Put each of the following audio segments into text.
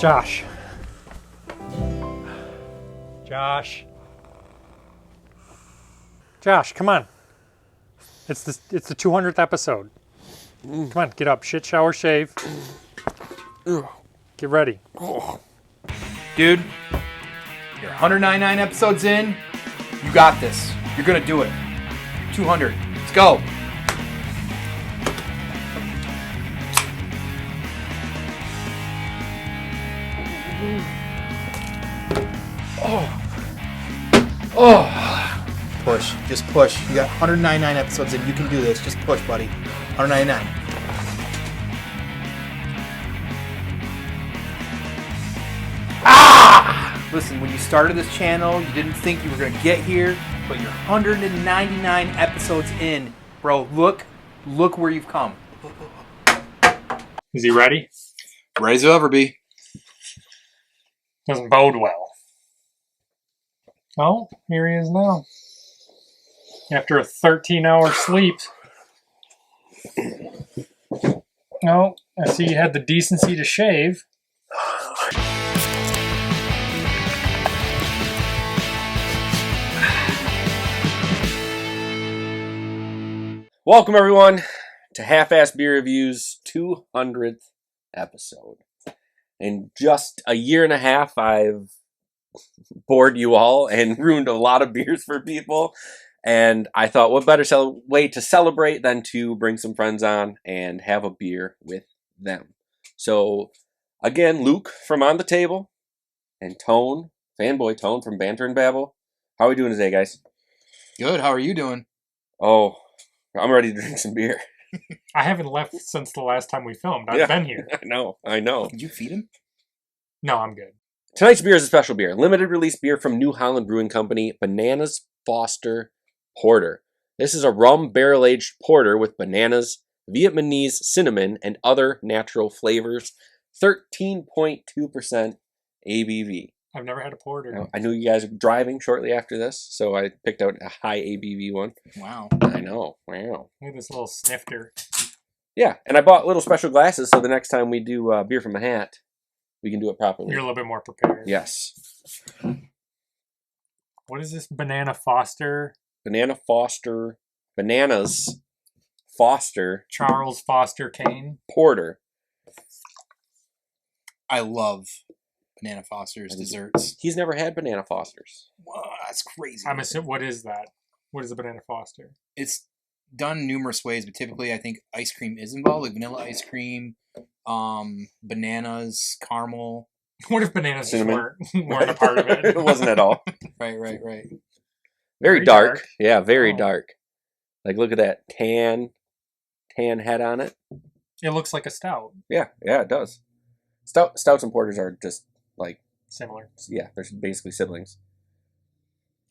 Josh. Josh. Josh, come on. It's the 200th episode. Come on, get up. Shit, shower, shave. Get ready. Dude, you're 199 episodes in. You got this. You're gonna do it. 200. Let's go. Push. Just push. You got 199 episodes in. You can do this. Just push, buddy. 199. Listen, when you started this channel, you didn't think you were going to get here, but you're 199 episodes in. Bro, look where you've come. Is he ready? Ready as he'll ever be. Doesn't bode well. Oh, here he is now. After a 13-hour sleep. Oh, I see you had the decency to shave. Welcome, everyone, to Half-Ass Beer Review's 200th episode. In just a year and a half, I've bored you all and ruined a lot of beers for people. And I thought, what better way to celebrate than to bring some friends on and have a beer with them. So, again, Luke from On the Table and Tone, fanboy Tone from Banter and Babble. How are we doing today, guys? Good. How are you doing? Oh, I'm ready to drink some beer. I haven't left since the last time we filmed. I've been here. I know. Did you feed him? No, I'm good. Tonight's beer is a special beer. Limited release beer from New Holland Brewing Company, Bananas Foster Porter. This is a rum barrel-aged porter with bananas, Vietnamese cinnamon, and other natural flavors. 13.2% ABV. I've never had a porter. I knew you guys were driving shortly after this, so I picked out a high ABV one. Wow. I know. Wow. Look at this little snifter. Yeah, and I bought little special glasses so the next time we do beer from a hat, we can do it properly. You're a little bit more prepared. Yes. What is this Banana Foster? Bananas Foster Charles Foster Kane Porter. I love Banana Foster's desserts. He's never had Banana Fosters. Whoa, that's crazy. I'm assuming, what is that? What is a Banana Foster? It's done numerous ways, but typically I think ice cream is involved, like vanilla ice cream, bananas, caramel. What if bananas Cinnamon. weren't a part of it? It wasn't at all. Right. Very dark. Yeah, very Oh. dark. Like, look at that tan head on it. It looks like a stout. Yeah, it does. Stouts and porters are just like, Similar. yeah, they're basically siblings.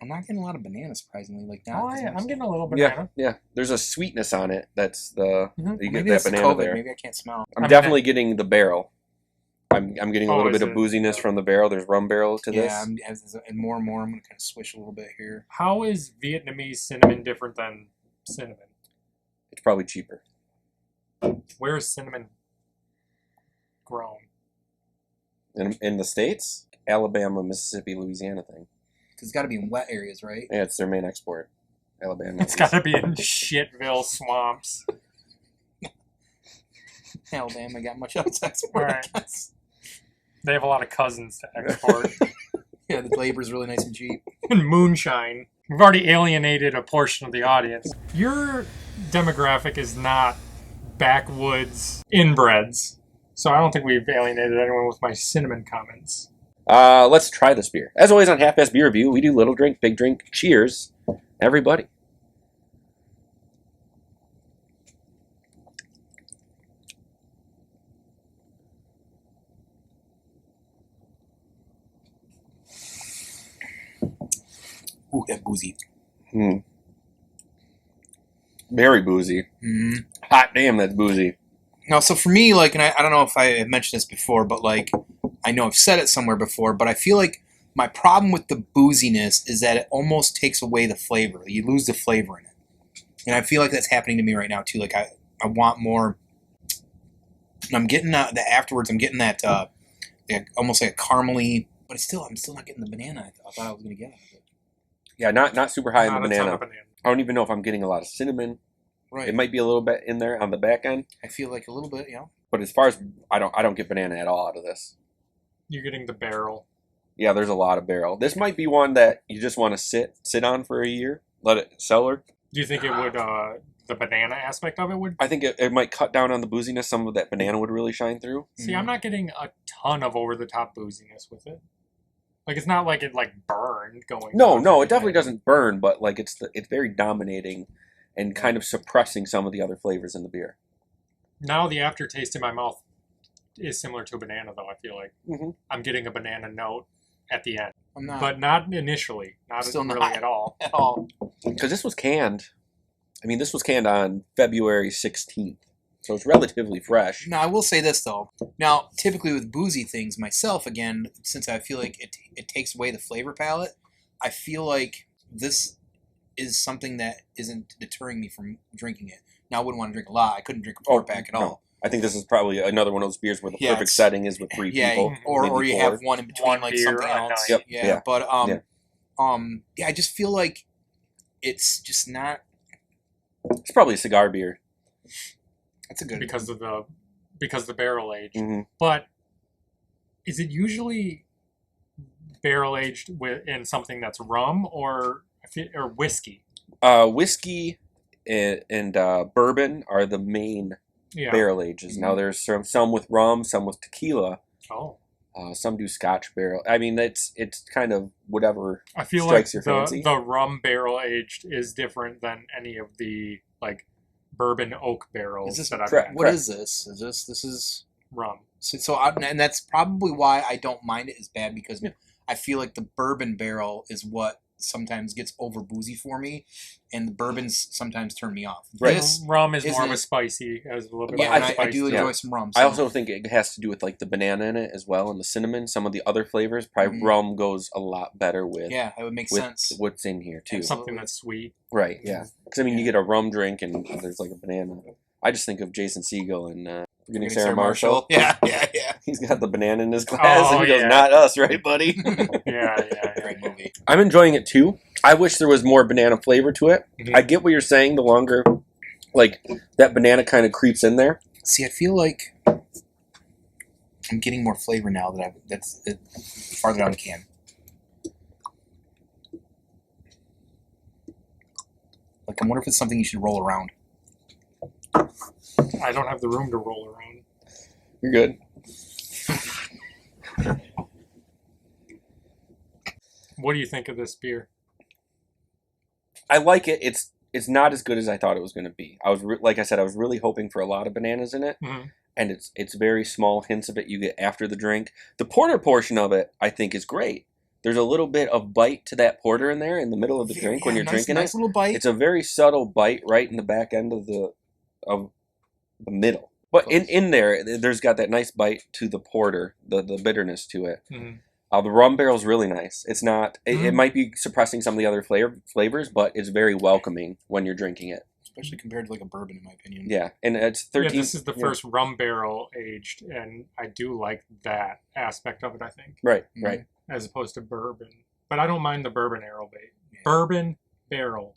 I'm not getting a lot of bananas, surprisingly. Like that. Oh, yeah, I'm getting a little banana. Yeah. There's a sweetness on it. That's the Mhm. you get Maybe that that's the banana COVID. there. Maybe I can't smell. I'm definitely getting the barrel. I'm getting a Oh, little is bit of it? booziness from the barrel. There's rum barrel to this. Yeah, and more and more, I'm going to kind of swish a little bit here. How is Vietnamese cinnamon different than cinnamon? It's probably cheaper. Where is cinnamon grown? In the States, Alabama, Mississippi, Louisiana thing. Because it's got to be in wet areas, right? Yeah, it's their main export. Alabama. It's got to be in Shitville swamps. Alabama got much outside All support, right. I guess. They have a lot of cousins to export. Yeah, the labor's really nice and cheap. And moonshine. We've already alienated a portion of the audience. Your demographic is not backwoods inbreds. So I don't think we've alienated anyone with my cinnamon comments. Let's try this beer. As always on Half-Ass Beer Review, we do little drink, big drink. Cheers, everybody. Ooh, that boozy. Very boozy. Mm-hmm. Hot damn, that's boozy. No, so for me, like, and I don't know if I have mentioned this before, but like, I know I've said it somewhere before, but I feel like my problem with the booziness is that it almost takes away the flavor. You lose the flavor in it. And I feel like that's happening to me right now, too. Like, I want more. And I'm getting that afterwards, I'm getting that almost like a caramely, but I'm still not getting the banana I thought I was going to get out of it. Yeah, not super high Not in the a ton banana. of banana. I don't even know if I'm getting a lot of cinnamon. Right. It might be a little bit in there on the back end. I feel like a little bit, But as far as I don't get banana at all out of this. You're getting the barrel. Yeah, there's a lot of barrel. This might be one that you just want to sit on for a year, let it cellar. Do you think it would, the banana aspect of it would? I think it might cut down on the booziness. Some of that banana would really shine through. See, I'm not getting a ton of over-the-top booziness with it. Like, it's not like it, burned going. No, it definitely doesn't burn, but like it's very dominating and kind of suppressing some of the other flavors in the beer. Now the aftertaste in my mouth is similar to a banana, though, I feel like. Mm-hmm. I'm getting a banana note at the end. I'm not. But not initially. Not Still really not. at all. At all. Because this was canned. I mean, this was canned on February 16th. So it's relatively fresh. Now, I will say this, though. Now, typically with boozy things, myself, again, since I feel like it takes away the flavor palette, I feel like this is something that isn't deterring me from drinking it. Now, I wouldn't want to drink a lot. I couldn't drink a four-pack at all. I think this is probably another one of those beers where the perfect setting is with three people. Or you maybe have four. one in between, One like beer something a else. night. Yep. But Yeah. I just feel like it's just not. It's probably a cigar beer. That's a good Because of the barrel age. Mm-hmm. But is it usually barrel aged in something that's rum or whiskey? Whiskey and bourbon are the main Yeah. barrel ages. Mm-hmm. Now there's some with rum, some with tequila. Oh. Some do Scotch barrel. I mean, it's kind of whatever I feel strikes like your fancy. the rum barrel aged is different than any of the bourbon oak barrels that I've correct? had. What is this? This is Rum. and that's probably why I don't mind it as bad, because I feel like the bourbon barrel is what sometimes gets over boozy for me, and the bourbons sometimes turn me off. Right. This Rum is more of a isn't- spicy, has a little bit Yeah, more and spice I do to it. enjoy some rum. I so- also think it has to do with like the banana in it as well, and the cinnamon. Some of the other flavors, probably Mhm. rum goes a lot better with yeah, it would make with sense. what's in here too. Something that's sweet. Right? Yeah. Because I mean, you get a rum drink and there's like a banana. I just think of Jason Segel and Forgetting Sarah Marshall. Yeah. He's got the banana in his glass, and he goes, yeah. "Not us, right, buddy?" Yeah. Great movie. I'm enjoying it too. I wish there was more banana flavor to it. Mhm. I get what you're saying. The longer, like that banana kind of creeps in there. See, I feel like I'm getting more flavor now that's farther down the can. Like, I wonder if it's something you should roll around. I don't have the room to roll around. You're good. What do you think of this beer? I like it. It's not as good as I thought it was going to be. I was like I said, I was really hoping for a lot of bananas in it, Mhm. and it's very small hints of it you get after the drink. The porter portion of it, I think, is great. There's a little bit of bite to that porter in there in the middle of the drink when you're drinking nice it. little bite. It's a very subtle bite right in the back end of the middle. But in there, there's got that nice bite to the porter, the bitterness to it. Mhm. The rum barrel's really nice. It's not. It Mhm. might be suppressing some of the other flavors, but it's very welcoming when you're drinking it. Especially compared to like a bourbon, in my opinion. Yeah, and it's 13. Yeah, this is the first rum barrel aged, and I do like that aspect of it, I think, Right, Mhm. right. as opposed to bourbon. But I don't mind the bourbon Yeah. bourbon barrel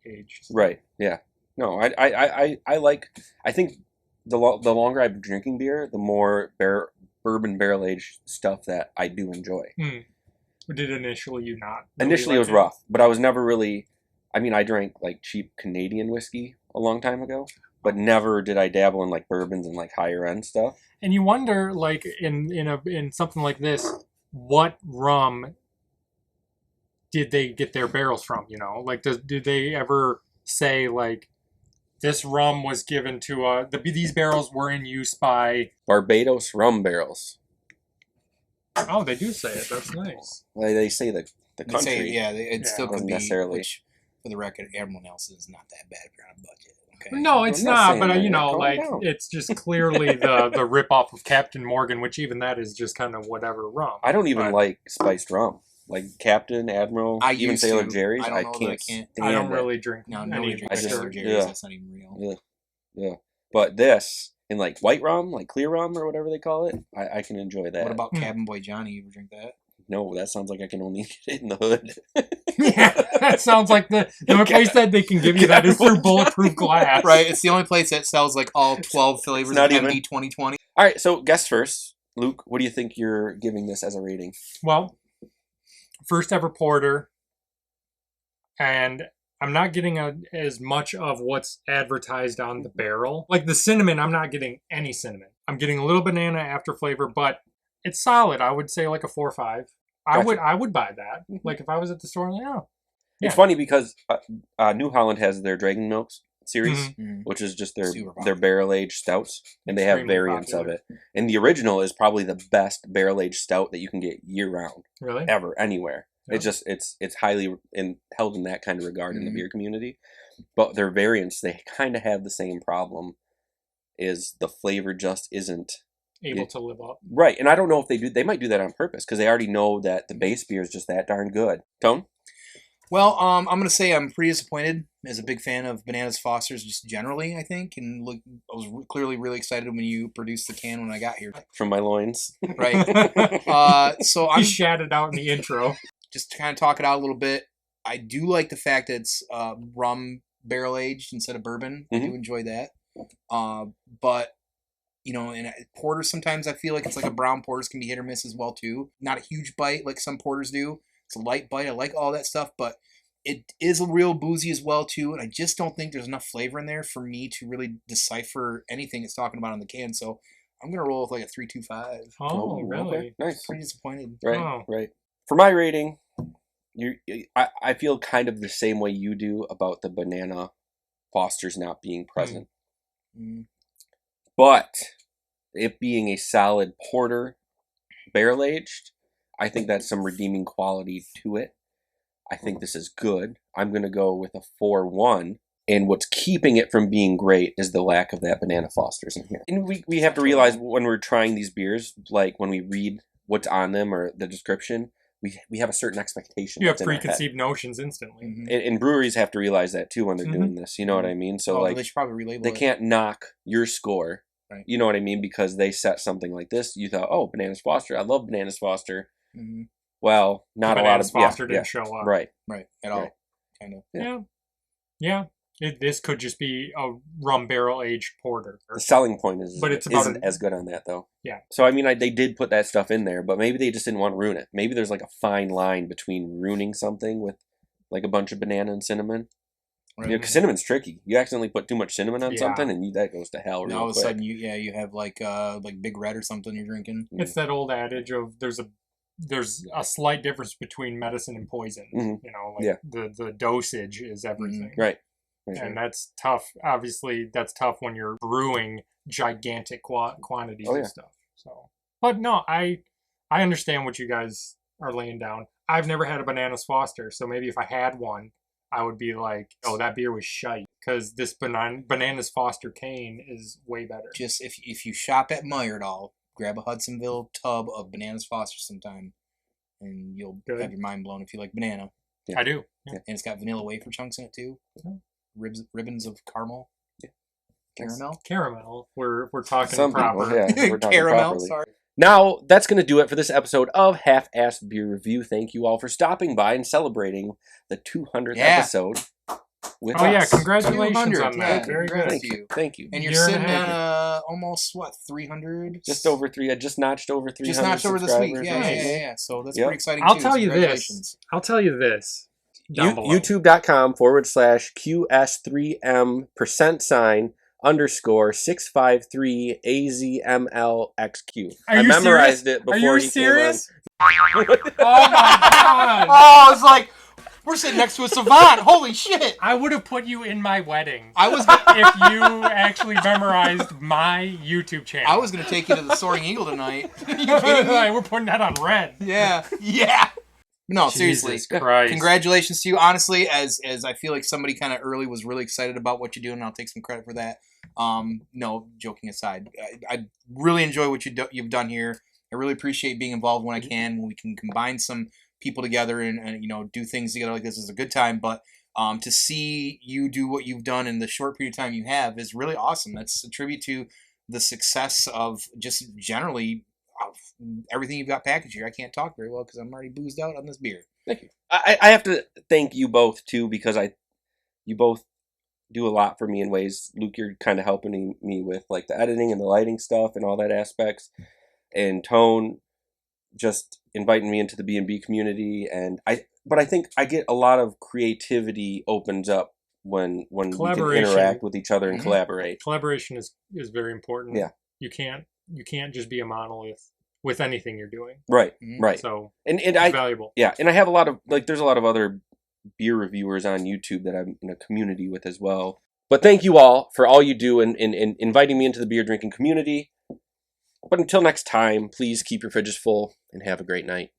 aged. Right. Yeah. No, I like. I think the longer I've been drinking beer, the more bourbon barrel aged stuff that I do enjoy. Did initially you not? Really Initially, it like was rough, but I was never really. I mean, I drank like cheap Canadian whiskey a long time ago, but never did I dabble in like bourbons and like higher end stuff. And you wonder, like in something like this, what rum did they get their barrels from? You know, like did they ever say like this rum was given to these barrels were in use by? Barbados rum barrels. Oh, they do say it. That's nice. Like they say the They country. say, it still could Doesn't be, necessarily. which, for the record, everyone else is not that bad if you're on a budget. Okay. No, it's I'm not not. saying But that. you know, Calm like down. it's just clearly the rip off of Captain Morgan, which even that is just kind of whatever rum. I don't even But like spiced rum. Like Captain, Admiral, I even used Sailor to. Jerry's. I don't know that I can't can't. stand I don't it. really drink No, any nobody drinks I just- Sailor Jerry's. yeah. That's not even real. Yeah. But this, and like white rum, like clear rum or whatever they call it, I can enjoy that. What about Cabin Boy Johnny? You ever drink that? No, that sounds like I can only get it in the hood. Yeah, that sounds like the only place that they can give you that is through bulletproof glass. Right, it's the only place that sells like all 12 flavors of MD 2020. All right, so guess first. Luke, what do you think you're giving this as a rating? Well, first ever porter, and I'm not getting as much of what's advertised on the barrel. Like the cinnamon, I'm not getting any cinnamon. I'm getting a little banana after flavor, but it's solid. I would say like a 4 or 5. Gotcha. I would buy that. Like if I was at the store, I'm like, oh. Yeah. It's funny because New Holland has their Dragon Milks series, Mm-hmm. which is just their barrel aged stouts, and they have Extremely variants popular. of it. And the original is probably the best barrel aged stout that you can get year round, Really? ever, anywhere. Yeah. It's just it's highly held in that kind of regard in the Mhm. beer community. But their variants, they kind of have the same problem. Is the flavor just isn't Able to live up. right? And I don't know if they do. They might do that on purpose because they already know that the base beer is just that darn good. Tone? Well, I'm going to say I'm pretty disappointed as a big fan of Bananas Foster's just generally, I think. And look, I was clearly really excited when you produced the can when I got here. From my loins. Right. So He I'm shat it out in the intro. just to kind of talk it out a little bit. I do like the fact that it's rum barrel aged instead of bourbon. I do enjoy that. But you know, and porters sometimes I feel like it's like a brown porters can be hit or miss as well too. Not a huge bite like some porters do. It's a light bite. I like all that stuff, but it is a real boozy as well too. And I just don't think there's enough flavor in there for me to really decipher anything it's talking about on the can. So I'm gonna roll with like a 3.25. Oh, really? Okay. Nice. Pretty disappointed. Right, Oh. right. For my rating, I feel kind of the same way you do about the Banana Fosters not being present. Mm. But it being a solid porter, barrel aged, I think that's some redeeming quality to it. I think this is good. I'm going to go with a 4-1. And what's keeping it from being great is the lack of that Banana Fosters in here. And we have to realize when we're trying these beers, like when we read what's on them or the description, we have a certain expectation. You have that's in our head. preconceived notions instantly. Mhm. And breweries have to realize that too when they're Mhm. doing this. You know what I mean? So They like should probably relabel they it. can't knock your score. Right. You know what I mean? Because they set something like this. You thought, oh, Bananas Foster. I love Bananas Foster. Mm-hmm. Well, not a lot Bananas of Foster didn't show up. Right. Right. At all. Right. Kind of. Yeah. This could just be a rum barrel aged porter. The selling point is, But it's about isn't as good on that though. Yeah. So I mean, they did put that stuff in there, but maybe they just didn't want to ruin it. Maybe there's like a fine line between ruining something with like a bunch of banana and cinnamon. Right. You know, 'cause cinnamon's tricky. You accidentally put too much cinnamon on Yeah. something, and that goes to hell And real all of a quick. sudden, you have like Big Red or something you're drinking. It's that old adage of there's a slight difference between medicine and poison. Mhm. You know, like Yeah. the dosage is everything. Right. And that's tough. Obviously, that's tough when you're brewing gigantic quantities Oh, yeah. of stuff. So, but no, I understand what you guys are laying down. I've never had a Bananas Foster, so maybe if I had one, I would be like, oh, that beer was shite. Because this Bananas Foster cane is way better. Just if you shop at Myerdal, grab a Hudsonville tub of Bananas Foster sometime, and you'll Good. have your mind blown if you like banana. Yeah. I do. Yeah. And it's got vanilla wafer chunks in it too. Yeah. Ribbons of caramel. Yeah. Caramel. Caramel. We're talking Some proper. people, yeah, we're talking Caramel. properly. Sorry. Now, that's going to do it for this episode of Half-Assed Beer Review. Thank you all for stopping by and celebrating the 200th Yeah. episode with Oh yeah, us. congratulations 200, on that. yeah, Very congrats good. to you. Thank you. And you're Year and a sitting half. at almost what 300? Just over 3. I just notched over 300 Just notched over this week. subscribers Yeah, yeah, recently. yeah. So that's Yep. pretty exciting. I'll too. tell you this. Congratulations. I'll tell you this. Down below. YouTube.com/QS3M%sign_653AZMLXQ. Are I you memorized serious? it before Are you he serious? came on. Oh my god! Oh, it's like we're sitting next to a savant. Holy shit! I would have put you in my wedding I was if you actually memorized my YouTube channel. I was gonna take you to the Soaring Eagle tonight. You kidding me? Like, we're putting that on red. Yeah, yeah. No, seriously. Jesus Christ. Congratulations to you. Honestly, as I feel like somebody kind of early was really excited about what you're doing, and I'll take some credit for that. No, joking aside, I really enjoy what you've done here. I really appreciate being involved when I can. When we can combine some people together and do things together like this is a good time. But to see you do what you've done in the short period of time you have is really awesome. That's a tribute to the success of just generally everything you've got packaged here. I can't talk very well because I'm already boozed out on this beer. Thank you. I have to thank you both too, because you both do a lot for me in ways. Luke, you're kind of helping me with like the editing and the lighting stuff and all that aspects, and Tone just inviting me into the B&B community. But I think I get a lot of creativity opens up when we can interact with each other and collaborate. Collaboration is very important. Yeah. You can't just be a monolith with anything you're doing. Right. Right. So and it's valuable. Yeah, and I have a lot of there's a lot of other beer reviewers on YouTube that I'm in a community with as well. But thank you all for all you do in inviting me into the beer drinking community. But until next time, please keep your fridges full and have a great night.